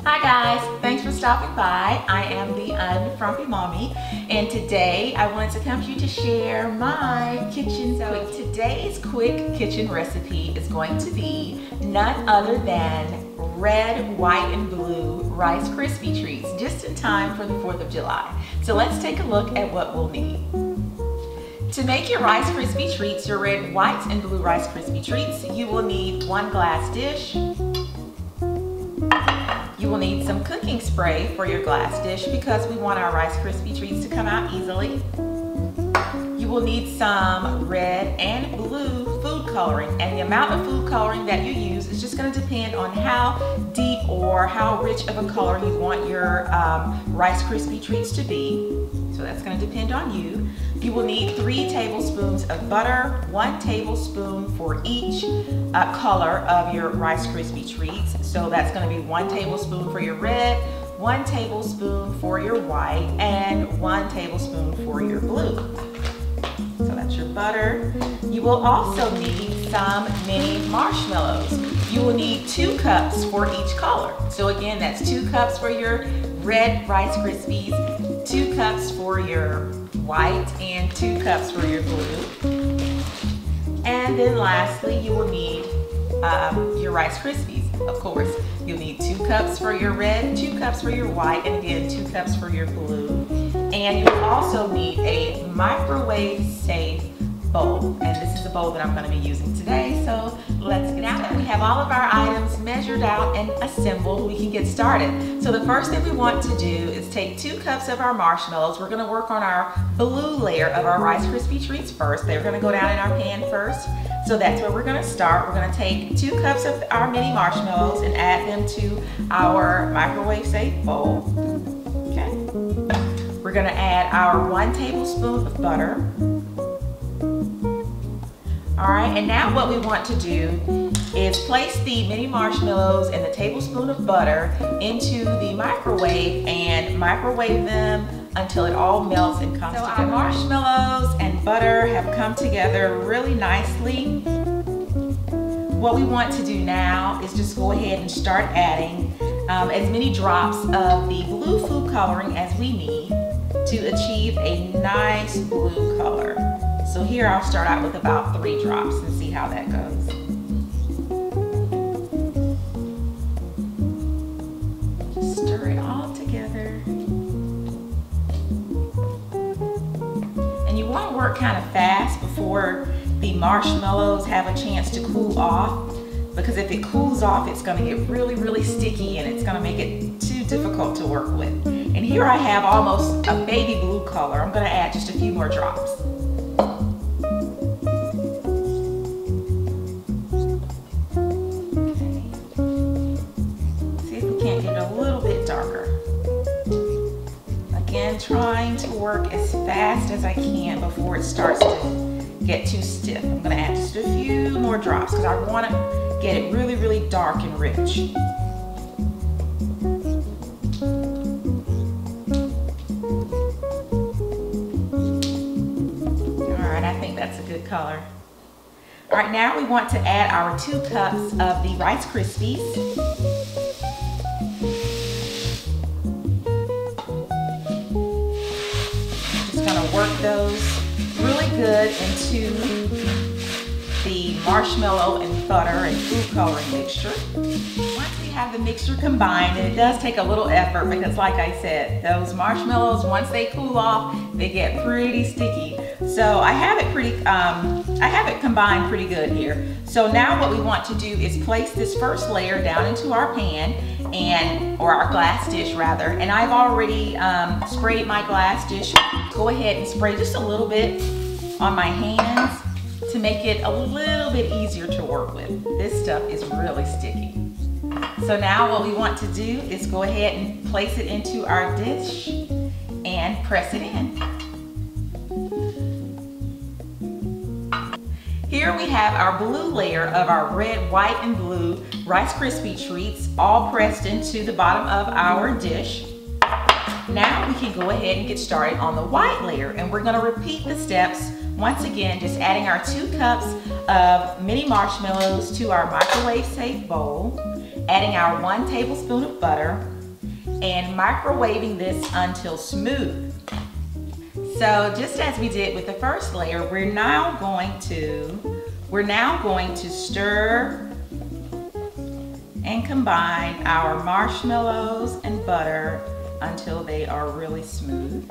Hi guys, thanks for stopping by. I am the UnFrumpy Mommy, and today I wanted to come to you to share my kitchen. So today's quick kitchen recipe is going to be none other than red, white, and blue Rice Krispy Treats, just in time for the 4th of July. So let's take a look at what we'll need. To make your Rice Krispy Treats, your red, white, and blue Rice Krispy Treats, you will need 1 glass dish. You will need some cooking spray for your glass dish because we want our Rice Krispy Treats to come out easily. You will need some red and blue food coloring, and the amount of food coloring that you use is just going to depend on how deep or how rich of a color you want your Rice Krispy Treats to be. So that's going to depend on you. You will need 3 tablespoons of butter, 1 tablespoon for each color of your Rice Krispy Treats. So that's going to be 1 tablespoon for your red, 1 tablespoon for your white, and 1 tablespoon for your blue. So that's your butter. You will also need some mini marshmallows. You will need 2 cups for each color. So again, that's 2 cups for your red Rice Krispies, 2 cups for your white, and 2 cups for your blue. And then lastly, you will need your Rice Krispies. Of course, you'll need 2 cups for your red, 2 cups for your white, and again 2 cups for your blue. And you'll also need a microwave safe bowl. And this is the bowl that I'm going to be using today. So let's get out. Now that we have all of our items measured out and assembled, we can get started. So the first thing we want to do is take 2 cups of our marshmallows. We're going to work on our blue layer of our Rice Krispy Treats first. They're going to go down in our pan first. So that's where we're going to start. We're going to take 2 cups of our mini marshmallows and add them to our microwave safe bowl. Okay. We're going to add our 1 tablespoon of butter. All right, and now what we want to do is place the mini marshmallows and the tablespoon of butter into the microwave and microwave them until it all melts and comes together. Our marshmallows and butter have come together really nicely. What we want to do now is just go ahead and start adding as many drops of the blue food coloring as we need to achieve a nice blue color. So here I'll start out with about 3 drops and see how that goes. Just stir it all together. And you want to work kind of fast before the marshmallows have a chance to cool off, because if it cools off, it's going to get really, really sticky and it's going to make it too difficult to work with. And here I have almost a baby blue color. I'm going to add just a few more drops. Trying to work as fast as I can before it starts to get too stiff. I'm going to add just a few more drops because I want to get it really, really dark and rich. All right, I think that's a good color. All right, now we want to add our 2 cups of the Rice Krispies. Work those really good into the marshmallow and butter and food coloring mixture. Once we have the mixture combined, and it does take a little effort because like I said, those marshmallows, once they cool off, they get pretty sticky. So I have it combined pretty good here. So now what we want to do is place this first layer down into our pan, or our glass dish rather, and I've already sprayed my glass dish. Go ahead and spray just a little bit on my hands to make it a little bit easier to work with. This stuff is really sticky. So now what we want to do is go ahead and place it into our dish and press it in. Here we have our blue layer of our red, white, and blue Rice Krispy Treats all pressed into the bottom of our dish. Now we can go ahead and get started on the white layer, and we're going to repeat the steps once again, just adding our 2 cups of mini marshmallows to our microwave safe bowl. adding our 1 tablespoon of butter and microwaving this until smooth. So just as we did with the first layer, we're now going to stir and combine our marshmallows and butter until they are really smooth.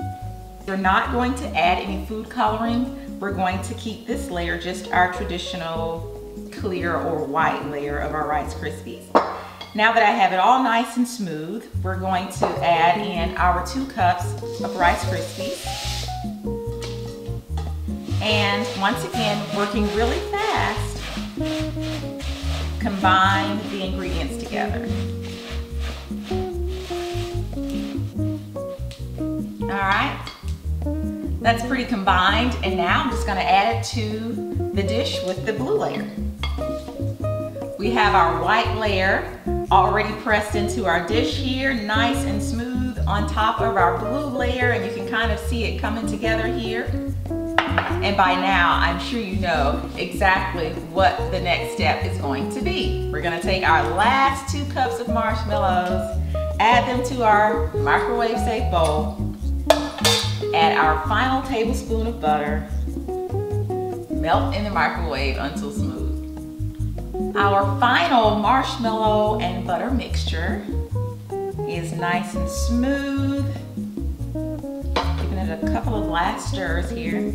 We're not going to add any food coloring. We're going to keep this layer just our traditional clear or white layer of our Rice Krispies. Now that I have it all nice and smooth, we're going to add in our 2 cups of Rice Krispies. And once again, working really fast, combine the ingredients together. All right, that's pretty combined, and now I'm just gonna add it to the dish with the blue layer. We have our white layer already pressed into our dish here, nice and smooth on top of our blue layer, and you can kind of see it coming together here. And by now, I'm sure you know exactly what the next step is going to be. We're gonna take our last 2 cups of marshmallows, add them to our microwave safe bowl, add our final tablespoon of butter, melt in the microwave until smooth. Our final marshmallow and butter mixture is nice and smooth. Giving it a couple of last stirs here.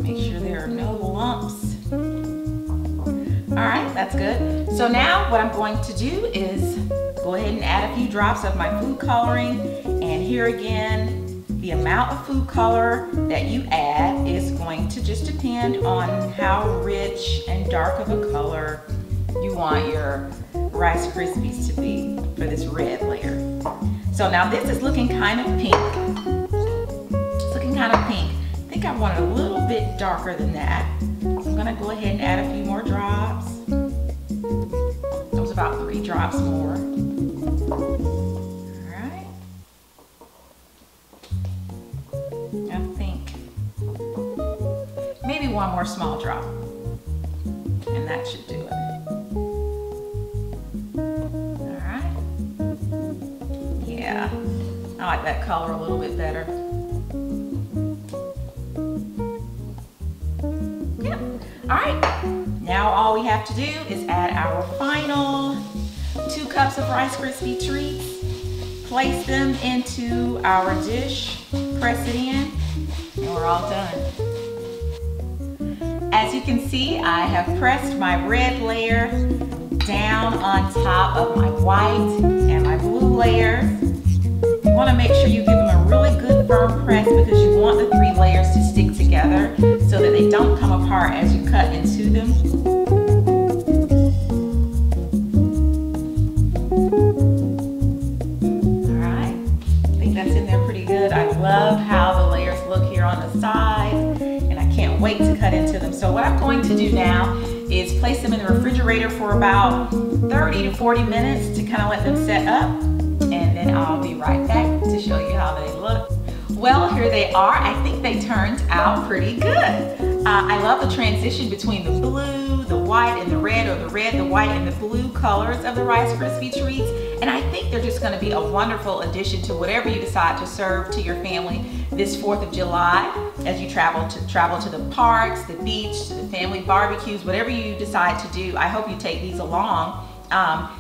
Make sure there are no lumps. All right, that's good. So now what I'm going to do is go ahead and add a few drops of my food coloring, and here again, the amount of food color that you add is going to just depend on how rich and dark of a color you want your Rice Krispies to be for this red layer. So now this is looking kind of pink. It's looking kind of pink. I think I want it a little bit darker than that. So I'm gonna go ahead and add a few more drops. That was about 3 drops more. Maybe 1 more small drop, and that should do it. All right. Yeah, I like that color a little bit better. Yep. All right, now all we have to do is add our final 2 cups of Rice Krispie Treats, place them into our dish, press it in, and we're all done. As you can see, I have pressed my red layer down on top of my white and my blue layers. You want to make sure you give them a really good firm press because you want the 3 layers to stick together so that they don't come apart as you cut into them. All right, I think that's in there pretty good. I love how the layers look here on the side. Can't wait to cut into them. So what I'm going to do now is place them in the refrigerator for about 30 to 40 minutes to kind of let them set up, and then I'll be right back to show you how they look. Well, here they are. I think they turned out pretty good. I love the transition between the blue, the white, and the red, or the red, the white, and the blue colors of the Rice Krispie Treats. And I think they're just gonna be a wonderful addition to whatever you decide to serve to your family this 4th of July as you travel to the parks, the beach, to the family barbecues, whatever you decide to do. I hope you take these along.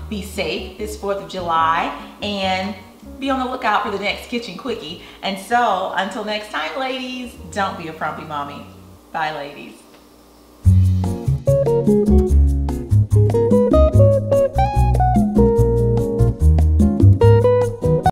Be safe this 4th of July and be on the lookout for the next Kitchen Quickie. And so until next time, ladies, don't be a frumpy mommy. Bye, ladies.